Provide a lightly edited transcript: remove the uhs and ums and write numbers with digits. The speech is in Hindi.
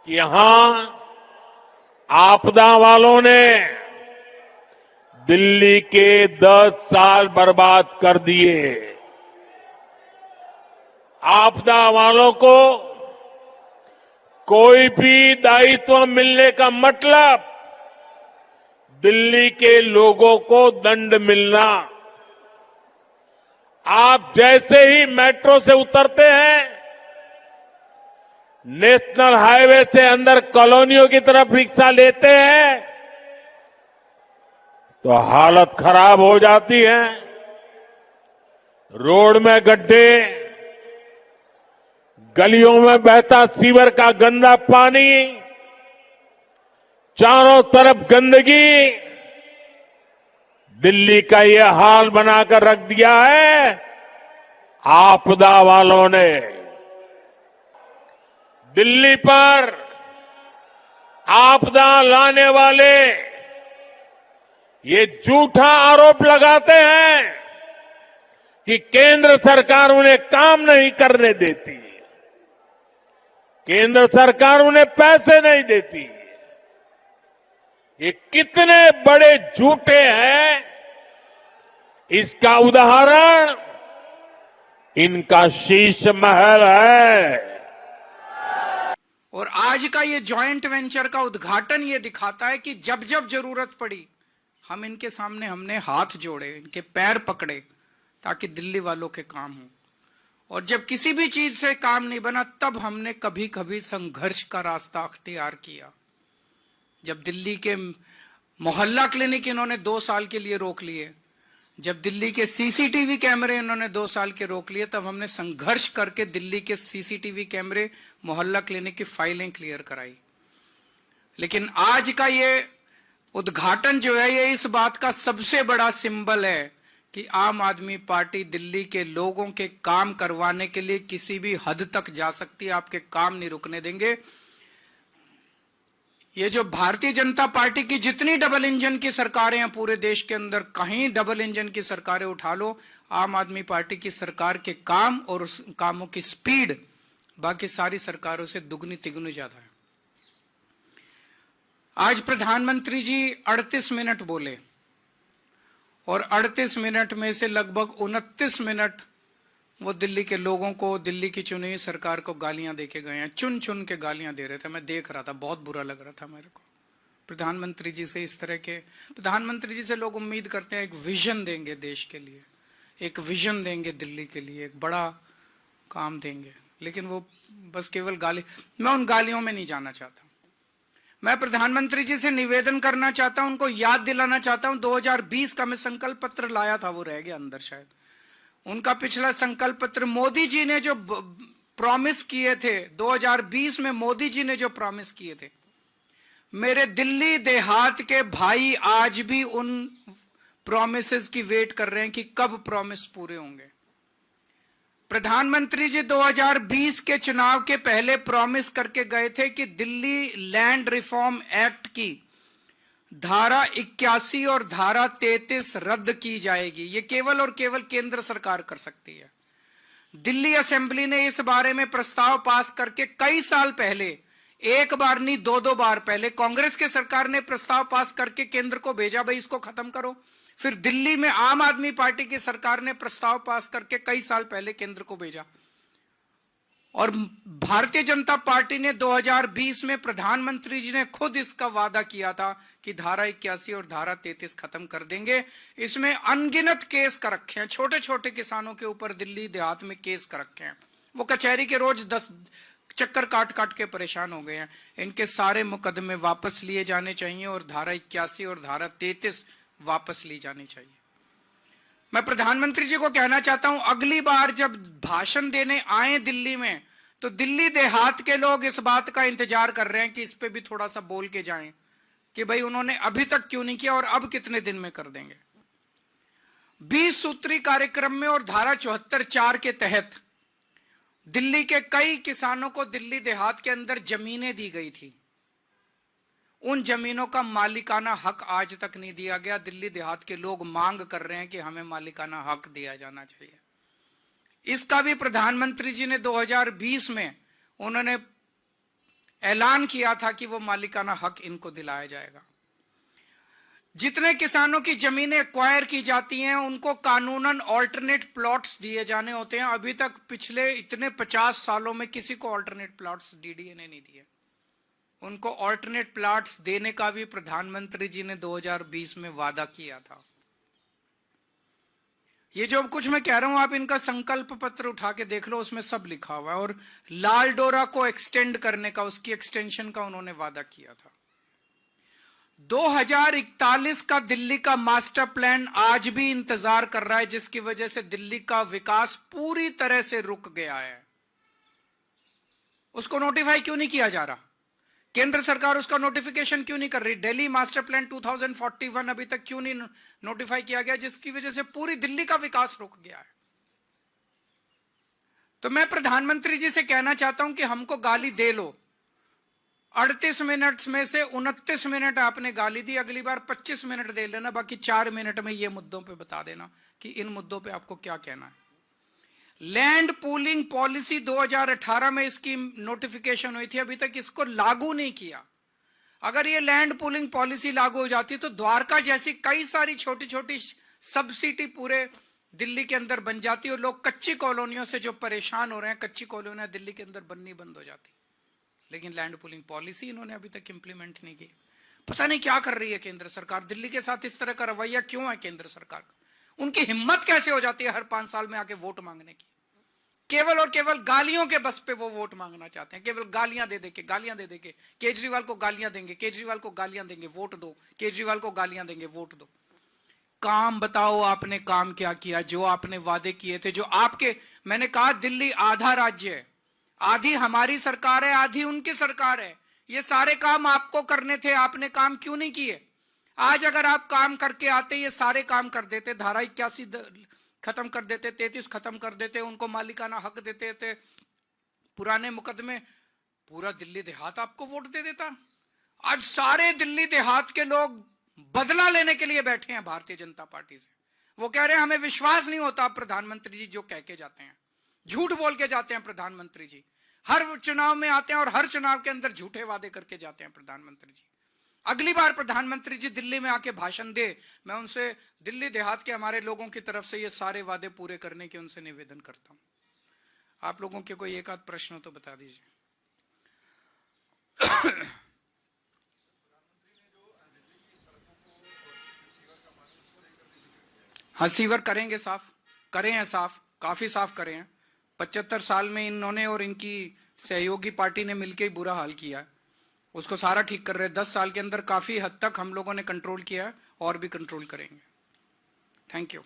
यहां आपदा वालों ने दिल्ली के 10 साल बर्बाद कर दिए। आपदा वालों को कोई भी दायित्व मिलने का मतलब दिल्ली के लोगों को दंड मिलना। आप जैसे ही मेट्रो से उतरते हैं, नेशनल हाईवे से अंदर कॉलोनियों की तरफ रिक्शा लेते हैं तो हालत खराब हो जाती है। रोड में गड्ढे, गलियों में बहता सीवर का गंदा पानी, चारों तरफ गंदगी, दिल्ली का ये हाल बनाकर रख दिया है आपदा वालों ने। दिल्ली पर आपदा लाने वाले ये झूठा आरोप लगाते हैं कि केंद्र सरकार उन्हें काम नहीं करने देती, केंद्र सरकार उन्हें पैसे नहीं देती। ये कितने बड़े झूठे हैं, इसका उदाहरण इनका शीश महल है। और आज का ये जॉइंट वेंचर का उद्घाटन ये दिखाता है कि जब जब जरूरत पड़ी हम इनके सामने हमने हाथ जोड़े, इनके पैर पकड़े ताकि दिल्ली वालों के काम हो। और जब किसी भी चीज से काम नहीं बना तब हमने कभी कभी संघर्ष का रास्ता अख्तियार किया। जब दिल्ली के मोहल्ला क्लिनिक इन्होंने 2 साल के लिए रोक लिए, जब दिल्ली के सीसीटीवी कैमरे इन्होंने 2 साल के रोक लिए, तब हमने संघर्ष करके दिल्ली के सीसीटीवी कैमरे, मोहल्ला क्लिनिक की फाइलें क्लियर कराई। लेकिन आज का ये उद्घाटन जो है, ये इस बात का सबसे बड़ा सिंबल है कि आम आदमी पार्टी दिल्ली के लोगों के काम करवाने के लिए किसी भी हद तक जा सकती है। आपके काम नहीं रुकने देंगे। ये जो भारतीय जनता पार्टी की जितनी डबल इंजन की सरकारें हैं पूरे देश के अंदर, कहीं डबल इंजन की सरकारें उठा लो, आम आदमी पार्टी की सरकार के काम और उस कामों की स्पीड बाकी सारी सरकारों से दुगनी तिगुनी ज्यादा है। आज प्रधानमंत्री जी 38 मिनट बोले और 38 मिनट में से लगभग 29 मिनट वो दिल्ली के लोगों को, दिल्ली की चुनी हुई सरकार को गालियां देके गए हैं। चुन चुन के गालियां दे रहे थे। मैं देख रहा था, बहुत बुरा लग रहा था मेरे को। प्रधानमंत्री जी से इस तरह के, प्रधानमंत्री जी से लोग उम्मीद करते हैं एक विजन देंगे देश के लिए, एक विजन देंगे दिल्ली के लिए, एक बड़ा काम देंगे, लेकिन वो बस केवल गाली। मैं उन गालियों में नहीं जाना चाहता। मैं प्रधानमंत्री जी से निवेदन करना चाहता हूं, उनको याद दिलाना चाहता हूं 2020 का मैं संकल्प पत्र लाया था, वो रह गया अंदर शायद। उनका पिछला संकल्प पत्र, मोदी जी ने जो प्रॉमिस किए थे 2020 में, मोदी जी ने जो प्रॉमिस किए थे, मेरे दिल्ली देहात के भाई आज भी उन प्रॉमिसेस की वेट कर रहे हैं कि कब प्रॉमिस पूरे होंगे। प्रधानमंत्री जी 2020 के चुनाव के पहले प्रॉमिस करके गए थे कि दिल्ली लैंड रिफॉर्म एक्ट की धारा 81 और धारा 33 रद्द की जाएगी। ये केवल और केवल केंद्र सरकार कर सकती है। दिल्ली असेंबली ने इस बारे में प्रस्ताव पास करके कई साल पहले, एक बार नहीं 2-2 बार पहले, कांग्रेस के सरकार ने प्रस्ताव पास करके केंद्र को भेजा, भाई इसको खत्म करो। फिर दिल्ली में आम आदमी पार्टी की सरकार ने प्रस्ताव पास करके कई साल पहले केंद्र को भेजा। और भारतीय जनता पार्टी ने 2020 में, प्रधानमंत्री जी ने खुद इसका वादा किया था कि धारा 81 और धारा 33 खत्म कर देंगे। इसमें अनगिनत केस कर रखे हैं, छोटे छोटे किसानों के ऊपर दिल्ली देहात में केस कर रखे हैं। वो कचहरी के रोज 10 चक्कर काट काट के परेशान हो गए हैं। इनके सारे मुकदमे वापस लिए जाने चाहिए और धारा 81 और धारा 33 वापस ली जानी चाहिए। मैं प्रधानमंत्री जी को कहना चाहता हूं, अगली बार जब भाषण देने आए दिल्ली में, तो दिल्ली देहात के लोग इस बात का इंतजार कर रहे हैं कि इस पे भी थोड़ा सा बोल के जाएं कि भाई उन्होंने अभी तक क्यों नहीं किया और अब कितने दिन में कर देंगे। 20 सूत्री कार्यक्रम में और धारा 74(4) के तहत दिल्ली के कई किसानों को दिल्ली देहात के अंदर जमीनें दी गई थी। उन जमीनों का मालिकाना हक आज तक नहीं दिया गया। दिल्ली देहात के लोग मांग कर रहे हैं कि हमें मालिकाना हक दिया जाना चाहिए। इसका भी प्रधानमंत्री जी ने 2020 में उन्होंने ऐलान किया था कि वो मालिकाना हक इनको दिलाया जाएगा। जितने किसानों की जमीनें एक्वायर की जाती हैं उनको कानूनन ऑल्टरनेट प्लॉट्स दिए जाने होते हैं। अभी तक पिछले इतने 50 सालों में किसी को ऑल्टरनेट प्लॉट्स डीडीए ने नहीं दिए। उनको ऑल्टरनेट प्लॉट्स देने का भी प्रधानमंत्री जी ने 2020 में वादा किया था। ये जो कुछ मैं कह रहा हूं आप इनका संकल्प पत्र उठा के देख लो, उसमें सब लिखा हुआ है। और लाल डोरा को एक्सटेंड करने का, उसकी एक्सटेंशन का उन्होंने वादा किया था। 2041 का दिल्ली का मास्टर प्लान आज भी इंतजार कर रहा है, जिसकी वजह से दिल्ली का विकास पूरी तरह से रुक गया है। उसको नोटिफाई क्यों नहीं किया जा रहा? केंद्र सरकार उसका नोटिफिकेशन क्यों नहीं कर रही? दिल्ली मास्टर प्लान 2041 अभी तक क्यों नहीं नोटिफाई किया गया, जिसकी वजह से पूरी दिल्ली का विकास रुक गया है। तो मैं प्रधानमंत्री जी से कहना चाहता हूं कि हमको गाली दे लो। 38 मिनट में से 29 मिनट आपने गाली दी, अगली बार 25 मिनट दे लेना, बाकी 4 मिनट में ये मुद्दों पे बता देना कि इन मुद्दों पे आपको क्या कहना है। लैंड पूलिंग पॉलिसी 2018 में इसकी नोटिफिकेशन हुई थी, अभी तक इसको लागू नहीं किया। अगर ये लैंड पूलिंग पॉलिसी लागू हो जाती तो द्वारका जैसी कई सारी छोटी छोटी सब सिटी पूरे दिल्ली के अंदर बन जाती और लोग कच्ची कॉलोनियों से जो परेशान हो रहे हैं, कच्ची कॉलोनियां दिल्ली के अंदर बननी बंद हो जाती। लेकिन लैंड पूलिंग पॉलिसी इन्होंने अभी तक इंप्लीमेंट नहीं की। पता नहीं क्या कर रही है केंद्र सरकार। दिल्ली के साथ इस तरह का रवैया क्यों है केंद्र सरकार का? उनकी हिम्मत कैसे हो जाती है हर 5 साल में आके वोट मांगने की? केवल और केवल गालियों के बस पे वो वोट मांगना चाहते हैं। केवल गालियां दे दे के केजरीवाल को गालियां देंगे, केजरीवाल को गालियां देंगे, वोट दो, केजरीवाल को गालियां देंगे, वोट दो। काम बताओ, आपने काम क्या किया? जो आपने वादे किए थे, जो आपके, मैंने कहा दिल्ली आधा राज्य है, आधी हमारी सरकार है, आधी उनकी सरकार है। ये सारे काम आपको करने थे, आपने काम क्यों नहीं किए? आज अगर आप काम करके आते, ये सारे काम कर देते, धारा 81 खत्म कर देते, 33 खत्म कर देते, उनको मालिकाना हक देते थे, पुराने मुकदमे, पूरा दिल्ली देहात आपको वोट दे देता। आज सारे दिल्ली देहात के लोग बदला लेने के लिए बैठे हैं भारतीय जनता पार्टी से। वो कह रहे हैं हमें विश्वास नहीं होता प्रधानमंत्री जी जो कह के जाते हैं, झूठ बोल के जाते हैं प्रधानमंत्री जी। हर चुनाव में आते हैं और हर चुनाव के अंदर झूठे वादे करके जाते हैं प्रधानमंत्री जी। अगली बार प्रधानमंत्री जी दिल्ली में आके भाषण दे, मैं उनसे दिल्ली देहात के हमारे लोगों की तरफ से ये सारे वादे पूरे करने के उनसे निवेदन करता हूं। आप लोगों के कोई एक आध प्रश्न हो तो बता दीजिए। हाँ, सीवर करेंगे, साफ करे हैं, साफ काफी साफ करे हैं। 75 साल में इन्होंने और इनकी सहयोगी पार्टी ने मिलकर ही बुरा हाल किया है, उसको सारा ठीक कर रहे हैं। 10 साल के अंदर काफी हद तक हम लोगों ने कंट्रोल किया है और भी कंट्रोल करेंगे। Thank you.